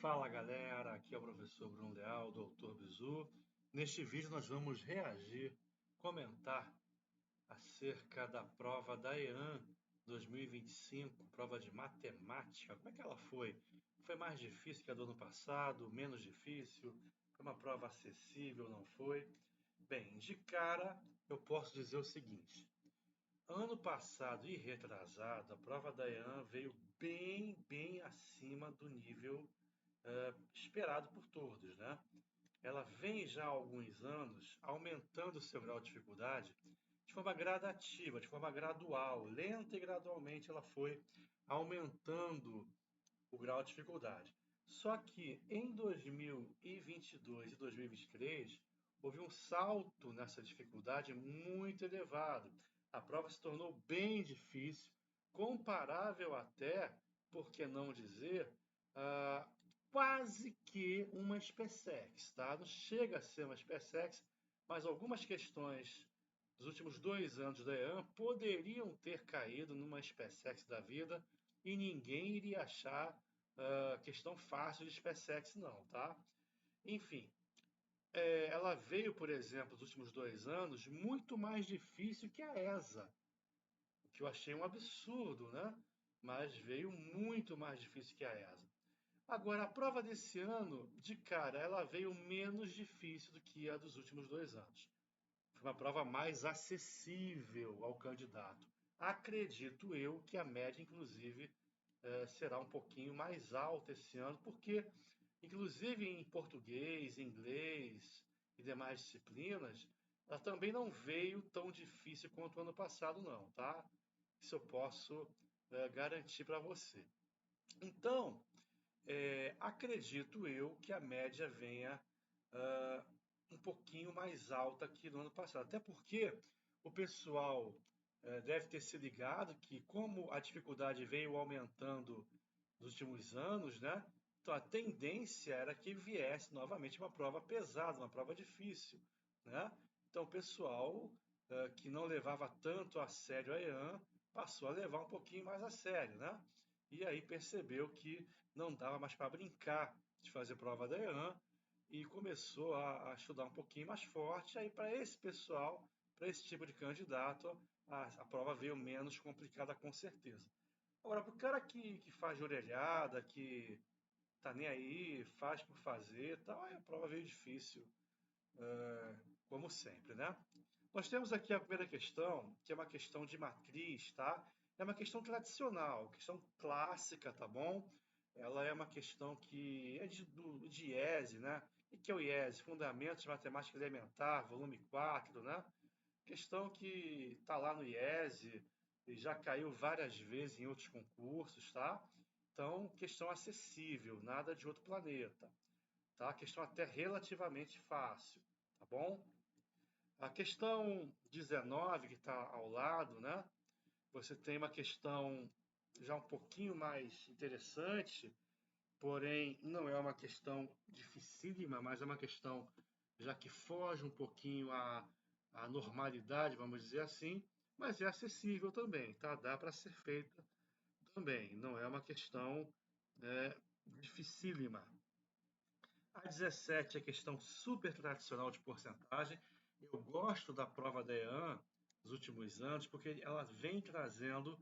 Fala galera, aqui é o professor Bruno Leal, doutor Bizu. Neste vídeo nós vamos reagir, comentar acerca da prova da EAN 2025, prova de matemática. Como é que ela foi? Foi mais difícil que a do ano passado? Menos difícil? Foi uma prova acessível? Não foi? Bem, de cara eu posso dizer o seguinte. Ano passado e retrasado, a prova da EAN veio bem acima do nível esperado por todos, né? Ela vem já há alguns anos aumentando o seu grau de dificuldade de forma gradativa, de forma gradual, lenta e gradualmente ela foi aumentando o grau de dificuldade. Só que em 2022 e 2023 houve um salto nessa dificuldade muito elevado. A prova se tornou bem difícil, comparável até, por que não dizer, ah, quase que uma SpaceX, tá? Não chega a ser uma SpaceX, mas algumas questões dos últimos 2 anos da EAN poderiam ter caído numa SpaceX da vida e ninguém iria achar questão fácil de SpaceX não, tá? Enfim, ela veio, por exemplo, nos últimos 2 anos, muito mais difícil que a ESA, o que eu achei um absurdo, né? Mas veio muito mais difícil que a ESA. Agora, a prova desse ano, de cara, ela veio menos difícil do que a dos últimos 2 anos. Foi uma prova mais acessível ao candidato. Acredito eu que a média, inclusive, será um pouquinho mais alta esse ano, porque, inclusive em português, inglês e demais disciplinas, ela também não veio tão difícil quanto o ano passado, não, tá? Isso eu posso garantir para você. Então, acredito eu que a média venha um pouquinho mais alta que no ano passado. Até porque o pessoal deve ter se ligado que, como a dificuldade veio aumentando nos últimos anos, né? Então a tendência era que viesse novamente uma prova pesada, uma prova difícil, né? Então o pessoal que não levava tanto a sério a EAN passou a levar um pouquinho mais a sério, né? E aí percebeu que não dava mais para brincar de fazer prova da EAN e começou a estudar um pouquinho mais forte. Aí para esse pessoal, para esse tipo de candidato, a prova veio menos complicada com certeza. Agora, para o cara que faz de orelhada, que tá nem aí, faz por fazer, tal, aí a prova veio difícil, como sempre, né? Nós temos aqui a primeira questão, que é uma questão de matriz, tá? É uma questão tradicional, questão clássica, tá bom? Ela é uma questão que é de IESE, né? O que é o IESE? Fundamentos de Matemática Elementar, volume 4, né? Questão que está lá no IESE e já caiu várias vezes em outros concursos, tá? Então, questão acessível, nada de outro planeta, tá? Questão até relativamente fácil, tá bom? A questão 19, que está ao lado, né? Você tem uma questão já um pouquinho mais interessante, porém não é uma questão dificílima, mas é uma questão já que foge um pouquinho à normalidade, vamos dizer assim, mas é acessível também, tá? Dá para ser feita também, não é uma questão dificílima. A 17 é questão super tradicional de porcentagem. Eu gosto da prova da EAN nos últimos anos, porque ela vem trazendo,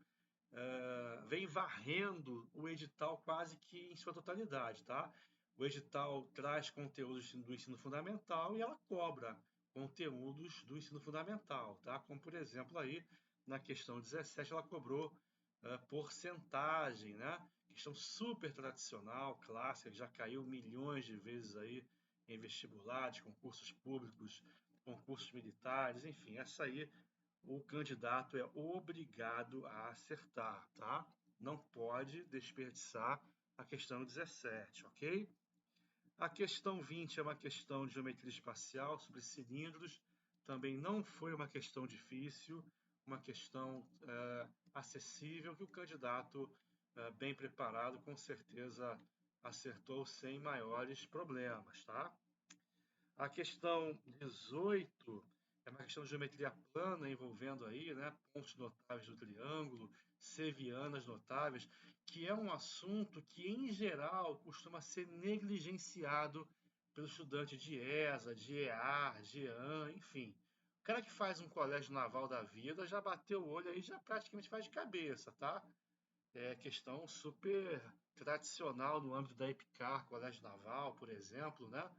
vem varrendo o edital quase que em sua totalidade, tá? O edital traz conteúdos do ensino fundamental e ela cobra conteúdos do ensino fundamental, tá? Como, por exemplo, aí na questão 17 ela cobrou porcentagem, né? Questão super tradicional, clássica, que já caiu milhões de vezes aí em vestibulares, concursos públicos, concursos militares, enfim, essa aí o candidato é obrigado a acertar, tá? Não pode desperdiçar a questão 17, ok? A questão 20 é uma questão de geometria espacial sobre cilindros. Também não foi uma questão difícil, uma questão acessível que o candidato bem preparado com certeza acertou sem maiores problemas, tá? A questão 18 É uma questão de geometria plana envolvendo aí, né, pontos notáveis do triângulo, sevianas notáveis, que é um assunto que, em geral, costuma ser negligenciado pelo estudante de ESA, de EAR, de EAN, enfim. O cara que faz um colégio naval da vida já bateu o olho aí, já praticamente faz de cabeça, tá? É questão super tradicional no âmbito da EPICAR, Colégio Naval, por exemplo, né?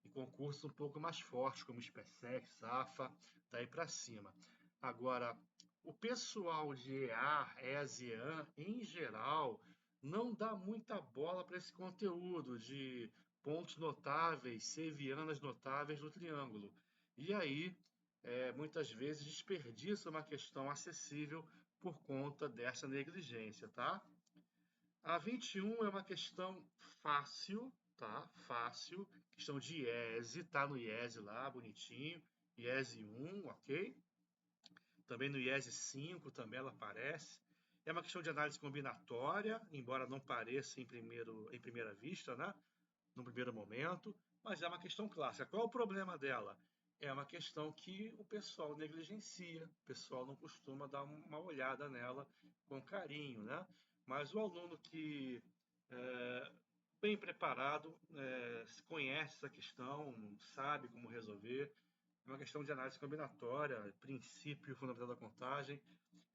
Em concursos um pouco mais fortes, como SpaceX, SAFA, daí para cima. Agora, o pessoal de EAR, ES e EAN, em geral, não dá muita bola para esse conteúdo de pontos notáveis, sevianas notáveis no triângulo. E aí, muitas vezes, desperdiça uma questão acessível por conta dessa negligência, tá? A 21 é uma questão fácil, tá? Fácil, questão de IESE, tá no IESE lá, bonitinho. IESE 1, ok? Também no IESE 5 também ela aparece. É uma questão de análise combinatória, embora não pareça em primeira vista, né? No primeiro momento, mas é uma questão clássica. Qual é o problema dela? É uma questão que o pessoal negligencia, o pessoal não costuma dar uma olhada nela com carinho, né? Mas o aluno que é bem preparado, conhece essa questão, sabe como resolver, é uma questão de análise combinatória, princípio fundamental da contagem.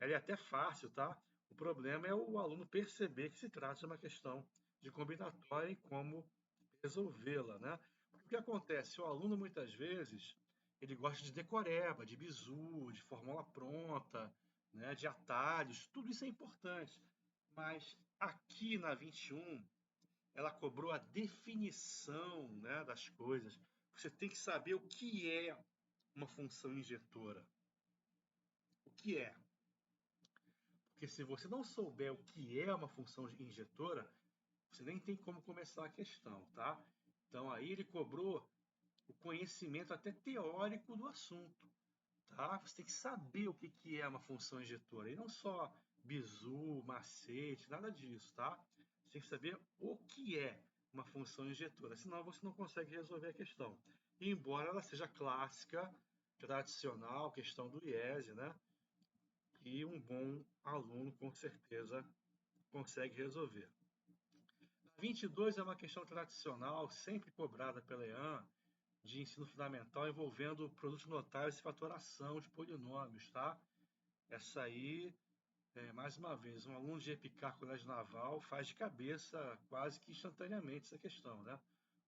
Ela é até fácil, tá? O problema é o aluno perceber que se trata de uma questão de combinatória e como resolvê-la, né? Porque o que acontece? O aluno, muitas vezes, ele gosta de decoreba, de bizu, de fórmula pronta, né? De atalhos, tudo isso é importante. Mas aqui na 21, ela cobrou a definição, né, das coisas. Você tem que saber o que é uma função injetora. O que é? Porque se você não souber o que é uma função injetora, você nem tem como começar a questão, tá? Então aí ele cobrou o conhecimento até teórico do assunto, tá? Você tem que saber o que é uma função injetora, e não só bizu, macete, nada disso, tá? Você tem que saber o que é uma função injetora, senão você não consegue resolver a questão. Embora ela seja clássica, tradicional, questão do IESE, né? E um bom aluno com certeza consegue resolver. A 22 é uma questão tradicional, sempre cobrada pela EAN, de ensino fundamental envolvendo produtos notáveis e fatoração de polinômios, tá? Essa aí, mais uma vez, um aluno de EPICAR Colégio Naval faz de cabeça quase que instantaneamente essa questão, né?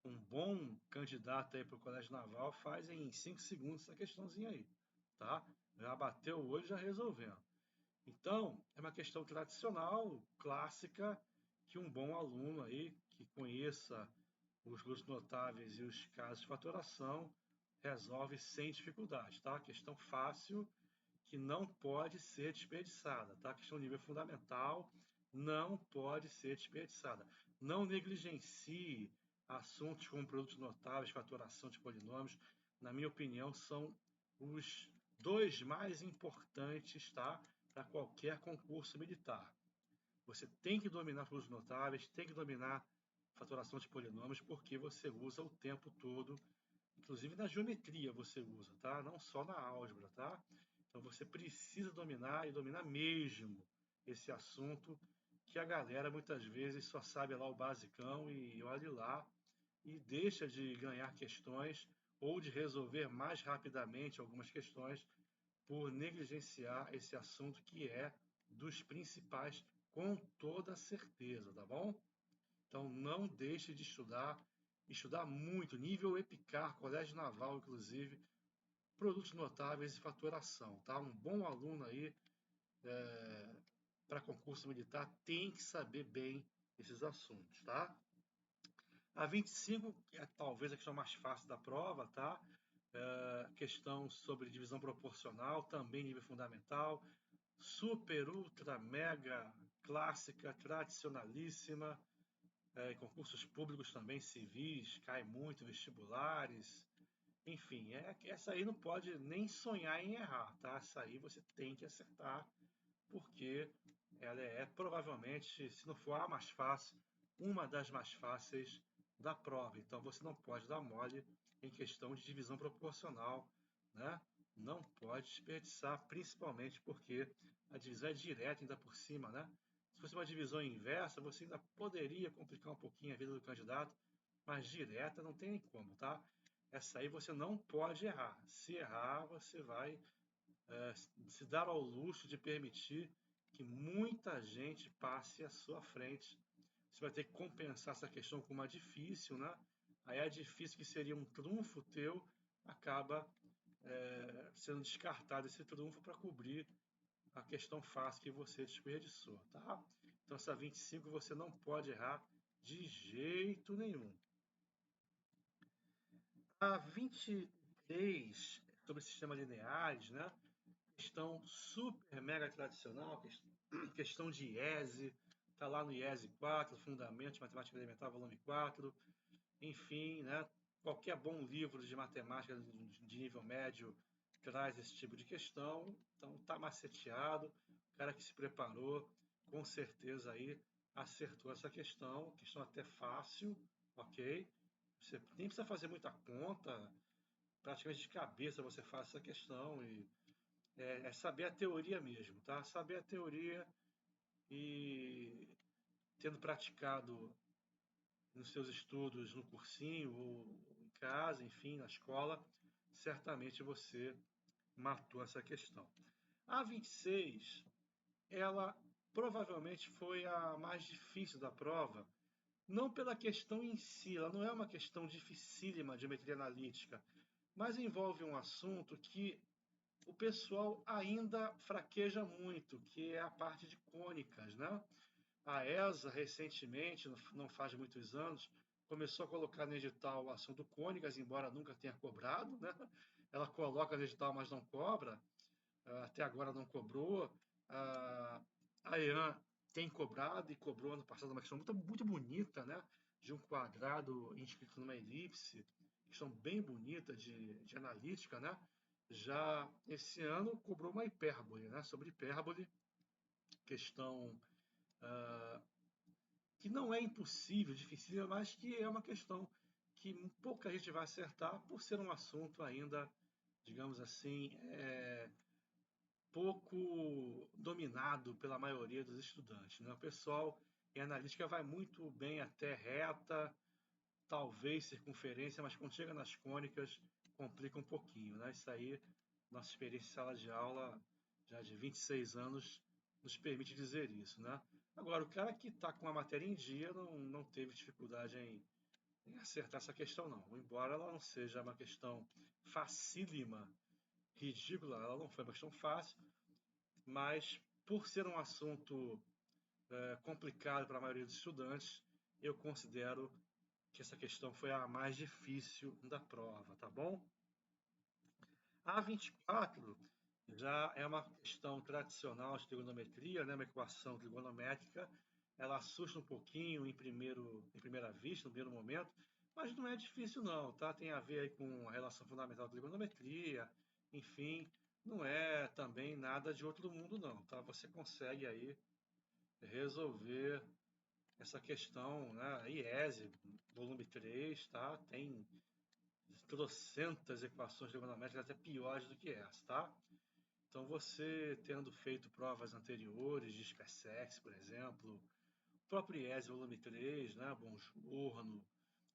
Um bom candidato aí para o Colégio Naval faz em 5 segundos essa questãozinha aí, tá? Já bateu o olho, já resolvendo. Então, é uma questão tradicional, clássica, que um bom aluno aí, que conheça os grupos notáveis e os casos de fatoração, resolve sem dificuldade, tá? Questão fácil que não pode ser desperdiçada, tá? Questão de nível fundamental não pode ser desperdiçada. Não negligencie assuntos como produtos notáveis, fatoração de polinômios. Na minha opinião, são os dois mais importantes, tá? Para qualquer concurso militar. Você tem que dominar produtos notáveis, tem que dominar fatoração de polinômios, porque você usa o tempo todo, inclusive na geometria você usa, tá? Não só na álgebra, tá? Então você precisa dominar e dominar mesmo esse assunto que a galera muitas vezes só sabe lá o basicão e olhe lá e deixa de ganhar questões ou de resolver mais rapidamente algumas questões por negligenciar esse assunto que é dos principais com toda certeza, tá bom? Então não deixe de estudar, estudar muito, nível EPICAR, Colégio Naval, inclusive, produtos notáveis e faturação, tá? Um bom aluno aí para concurso militar tem que saber bem esses assuntos, tá? A 25, que é talvez a questão mais fácil da prova, tá? Questão sobre divisão proporcional, também nível fundamental, super, ultra, mega, clássica, tradicionalíssima, concursos públicos também, civis, cai muito, vestibulares, enfim, essa aí não pode nem sonhar em errar, tá? Essa aí você tem que acertar, porque ela é provavelmente, se não for a mais fácil, uma das mais fáceis da prova. Então você não pode dar mole em questão de divisão proporcional, né? Não pode desperdiçar, principalmente porque a divisão é direta ainda por cima, né? Se fosse uma divisão inversa, você ainda poderia complicar um pouquinho a vida do candidato, mas direta não tem nem como, tá? Essa aí você não pode errar. Se errar, você vai se dar ao luxo de permitir que muita gente passe à sua frente. Você vai ter que compensar essa questão com uma difícil, né? Aí a difícil, que seria um trunfo teu, acaba sendo descartado esse trunfo para cobrir a questão fácil que você desperdiçou, tá? Então essa 25 você não pode errar de jeito nenhum. A 23, sobre sistemas lineares, né? Questão super mega tradicional, questão de IESE, está lá no IESE 4, Fundamentos de Matemática Elementar, volume 4, enfim, né? Qualquer bom livro de matemática de nível médio traz esse tipo de questão, então está maceteado, o cara que se preparou, com certeza aí acertou essa questão até fácil, ok? Você nem precisa fazer muita conta, praticamente de cabeça você faz essa questão e é saber a teoria mesmo, tá? Saber a teoria e tendo praticado nos seus estudos no cursinho ou em casa, enfim, na escola, certamente você matou essa questão. A 26, ela provavelmente foi a mais difícil da prova, não pela questão em si, ela não é uma questão dificílima de geometria analítica, mas envolve um assunto que o pessoal ainda fraqueja muito, que é a parte de cônicas, né? A ESA, recentemente, não faz muitos anos, começou a colocar no edital o assunto cônicas, embora nunca tenha cobrado, né? Ela coloca no edital, mas não cobra, até agora não cobrou. A EAN tem cobrado e cobrou ano passado uma questão muito, muito bonita, né? De um quadrado inscrito numa elipse, questão bem bonita de analítica, né? Já esse ano cobrou uma hipérbole, né? Sobre hipérbole, questão que não é impossível, difícil, mas que é uma questão que pouca gente vai acertar por ser um assunto ainda, digamos assim, pouco dominado pela maioria dos estudantes, né? O pessoal em analítica vai muito bem até reta, talvez circunferência, mas quando chega nas cônicas complica um pouquinho, né? Isso aí, nossa experiência em sala de aula, já de 26 anos, nos permite dizer isso, né? Agora, o cara que está com a matéria em dia não teve dificuldade em acertar essa questão, não. Embora ela não seja uma questão facílima, ridícula, ela não foi uma questão fácil, mas por ser um assunto complicado para a maioria dos estudantes, eu considero que essa questão foi a mais difícil da prova, tá bom? A 24 já é uma questão tradicional de trigonometria, né? Uma equação trigonométrica. Ela assusta um pouquinho em primeira vista, no primeiro momento, mas não é difícil não, tá? Tem a ver aí com a relação fundamental da trigonometria, enfim, não é também nada de outro mundo não, tá? Você consegue aí resolver essa questão, né? IESE, volume 3, tá? Tem trocentas equações trigonométricas até piores do que essa, tá? Então você tendo feito provas anteriores de SpaceX, por exemplo, o próprio IESE volume 3, né? Bonjorno,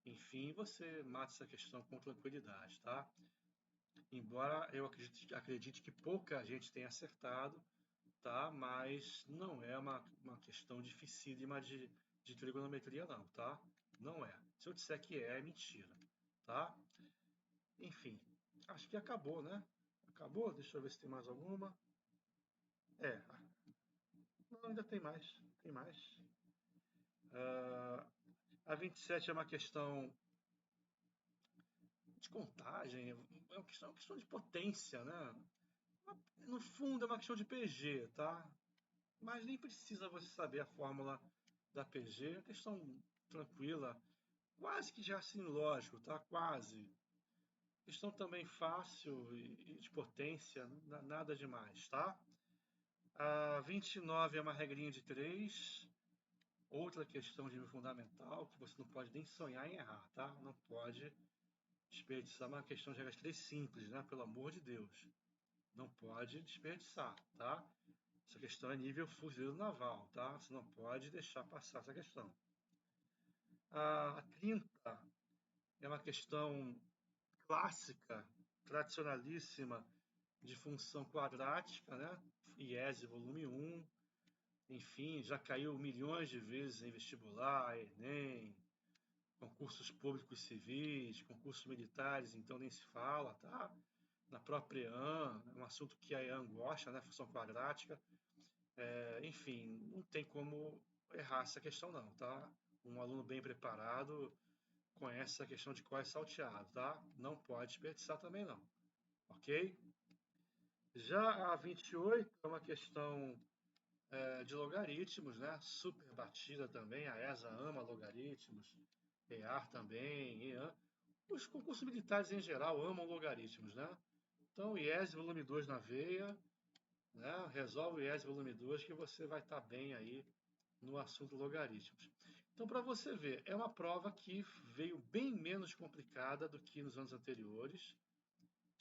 enfim, você mata essa questão com tranquilidade, tá? Embora eu acredite que pouca gente tenha acertado, tá? Mas não é uma questão dificílima de trigonometria, não, tá? Não é. Se eu disser que é mentira, tá? Enfim, acho que acabou, né? Acabou? Deixa eu ver se tem mais alguma. É, não, ainda tem mais. Tem mais. A 27 é uma questão de contagem, é uma questão de potência, né? No fundo, é uma questão de PG, tá? Mas nem precisa você saber a fórmula da PG, é uma questão tranquila, quase que já assim lógico, tá? Quase. Questão também fácil e de potência, nada demais, tá? A 29 é uma regrinha de 3. Outra questão de nível fundamental que você não pode nem sonhar em errar, tá? Não pode desperdiçar uma questão de regra de 3 simples, né? Pelo amor de Deus. Não pode desperdiçar, tá? Essa questão é nível fuzileiro naval, tá? Você não pode deixar passar essa questão. A 30 é uma questão clássica, tradicionalíssima, de função quadrática, né? IES volume 1, enfim, já caiu milhões de vezes em vestibular, Enem, concursos públicos civis, concursos militares, então nem se fala, tá? Na própria EAN, é um assunto que a EAN gosta, né? Função quadrática. Enfim, não tem como errar essa questão não, tá? Um aluno bem preparado conhece essa questão de cós salteado, tá? Não pode desperdiçar também não, ok? Já a 28 é uma questão de logaritmos, né? Super batida também, a ESA ama logaritmos, EAR também, EAN. Os concursos militares em geral amam logaritmos, né? Então, IES volume 2 na veia, né? Resolve o IES volume 2 que você vai estar bem aí no assunto logaritmos. Então, para você ver, é uma prova que veio bem menos complicada do que nos anos anteriores,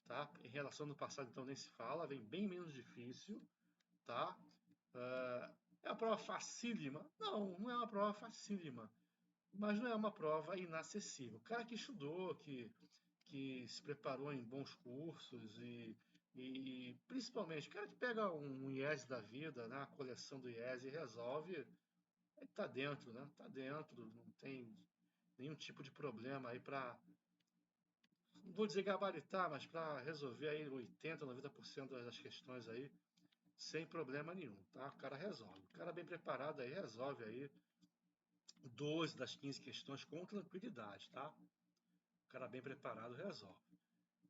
tá? Em relação ao passado, então, nem se fala, vem bem menos difícil, tá? É uma prova facílima? Não, não é uma prova facílima, mas não é uma prova inacessível. O cara que estudou, que se preparou em bons cursos e principalmente, o cara que pega um IES da vida, né, a coleção do IES e resolve, ele está dentro, né? Está dentro, não tem nenhum tipo de problema aí para, não vou dizer gabaritar, mas para resolver aí 80, 90% das questões aí, sem problema nenhum, tá? O cara resolve. O cara bem preparado aí resolve aí 12 das 15 questões com tranquilidade, tá? O cara bem preparado resolve,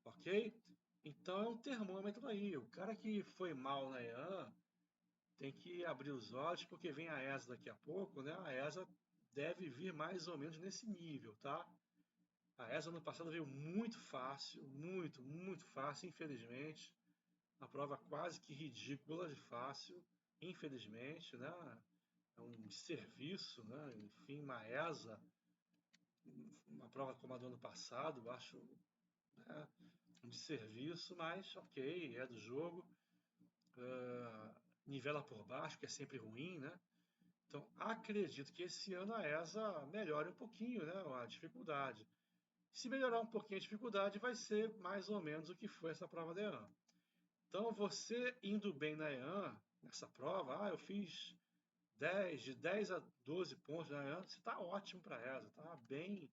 ok? Então é um termômetro aí. O cara que foi mal na EAN tem que abrir os olhos porque vem a ESA daqui a pouco, né? A ESA deve vir mais ou menos nesse nível, tá? A ESA no passado veio muito fácil, muito fácil, infelizmente. A prova quase que ridícula de fácil, infelizmente, né? É um desserviço, né? Enfim, uma ESA, uma prova como a do ano passado, acho, né, um desserviço, mas ok, é do jogo. Nivela por baixo, que é sempre ruim, né? Então, acredito que esse ano a ESA melhore um pouquinho, né, a dificuldade. Se melhorar um pouquinho a dificuldade, vai ser mais ou menos o que foi essa prova da EAN. Então, você indo bem na EAN, nessa prova, eu fiz 10, de 10 a 12 pontos na EAN, você está ótimo para a ESA, tá bem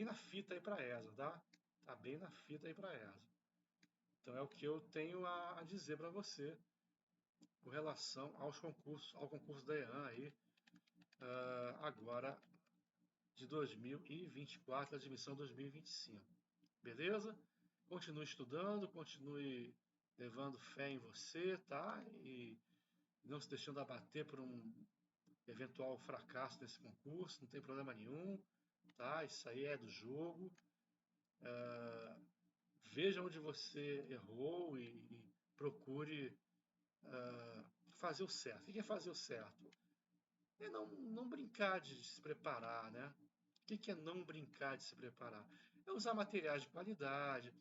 na fita aí para a ESA, tá? Tá bem na fita aí para a ESA. Então, é o que eu tenho a dizer para você com relação ao concurso da EAN aí, agora de 2024, admissão 2025. Beleza? Continue estudando, continue levando fé em você, tá? E não se deixando abater por um eventual fracasso nesse concurso, não tem problema nenhum, tá? Isso aí é do jogo. Veja onde você errou e procure fazer o certo. O que é fazer o certo? É não brincar de se preparar, né? O que é não brincar de se preparar? É usar materiais de qualidade.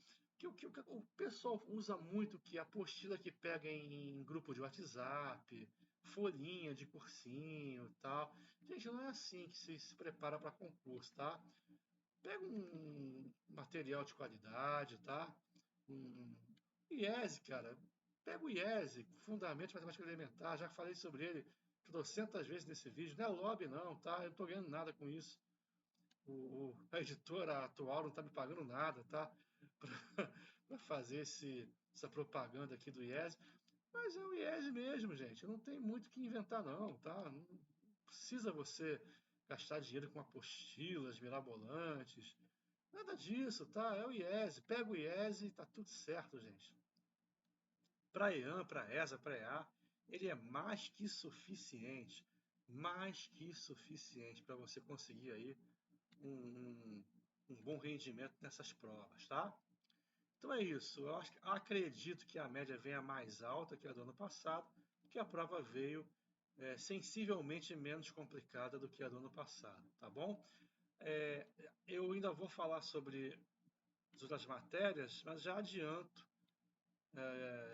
O pessoal usa muito que apostila que pega em grupo de WhatsApp, folhinha de cursinho e tal. Gente, não é assim que se prepara para concurso, tá? Pega um material de qualidade, tá? Um IESE, cara. Pega o IESE, Fundamento de Matemática Elementar, já falei sobre ele trocentas vezes nesse vídeo. Não é lobby não, tá? Eu não tô ganhando nada com isso. A editora atual não está me pagando nada, tá? Para fazer essa propaganda aqui do IES. Mas é o IES mesmo, gente. Não tem muito o que inventar, não, tá? Não precisa você gastar dinheiro com apostilas mirabolantes. Nada disso, tá? É o IES. Pega o IES e tá tudo certo, gente. Para EAN, para ESA, para EA, ele é mais que suficiente. Mais que suficiente para você conseguir aí um, um bom rendimento nessas provas, tá? Então é isso. Acredito que a média venha mais alta que a do ano passado, porque a prova veio sensivelmente menos complicada do que a do ano passado, tá bom? Eu ainda vou falar sobre as outras matérias, mas já adianto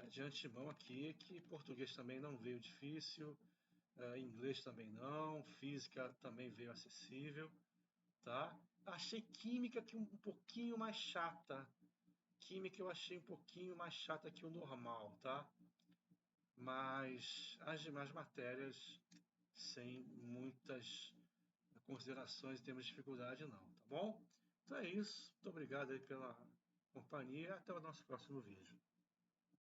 de antemão aqui que português também não veio difícil, inglês também não, física também veio acessível, tá? Achei química que um pouquinho mais chata. Química eu achei um pouquinho mais chata que o normal, tá? Mas as demais matérias, sem muitas considerações em termos de dificuldade, não, tá bom? Então é isso. Muito obrigado aí pela companhia. Até o nosso próximo vídeo.